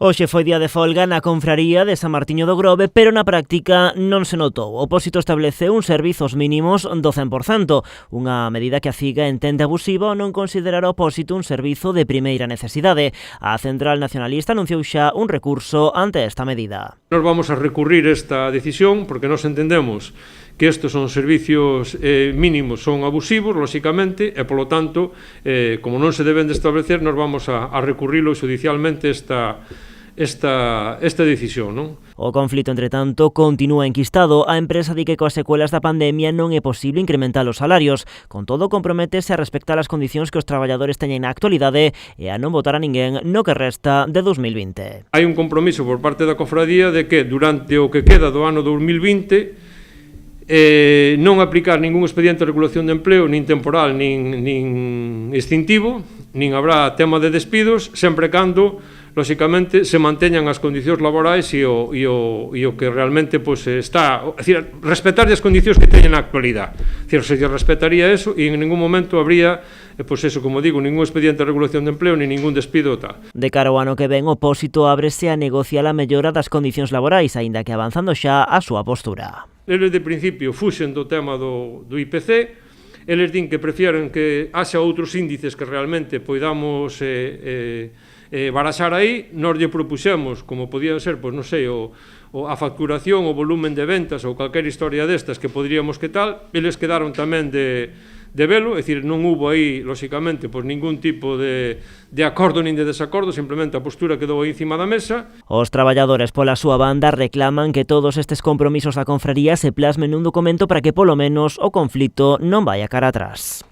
Hoxe foi día de folga na confraría de San Martiño do Grove, pero na práctica non se notou. O Pósito establece uns servizos mínimos do 100%, unha medida que a CIGA entende abusiva ao non considerar o Pósito un servizo de primeira necesidade. A Central Nacionalista anunciou xa un recurso ante esta medida. Nos vamos a recurrir esta decisión porque nos entendemos que estes son servicios mínimos, son abusivos, lóxicamente, e, polo tanto, como non se deben de establecer, nos vamos a recurrilo xudicialmente esta decisión, non? O conflito, entre tanto, continúa enquistado. A empresa di que coas secuelas da pandemia non é posible incrementar os salarios. Con todo, comprométese a respectar as condicións que os traballadores teñen na actualidade e a non votar a ninguén no que resta de 2020. Hai un compromiso por parte da cofradía de que durante o que queda do ano 2020 non aplicar ningún expediente de regulación de empleo, nin temporal, nin extintivo, nin habrá tema de despidos, sempre cando, lóxicamente, se manteñan as condicións laborais e o que realmente está, é dicir, respetar as condicións que teñen na actualidade. É dicir, se respetaría eso e en ningún momento habría, eso, como digo, ningún expediente de regulación de empleo, nin ningún despido tal. De cara ao ano que ven, o Pósito ábrese a negociar a mellora das condicións laborais, aínda que avanzando xa a súa postura. Eles, de principio, fuxen do tema do IPC, eles din que prefieren que haxa outros índices que realmente poidamos baraxar aí. Nós lle propuxemos, como podía ser, non sei, a facturación, o volumen de ventas ou calquera historia destas que poderíamos que tal, eles quedaron tamén de velo, é dicir, non hubo aí, lóxicamente, ningún tipo de acordo nin de desacordo, simplemente a postura quedou aí encima da mesa. Os traballadores, pola súa banda, reclaman que todos estes compromisos da confraría se plasmen nun documento para que, polo menos, o conflito non vaia cara atrás.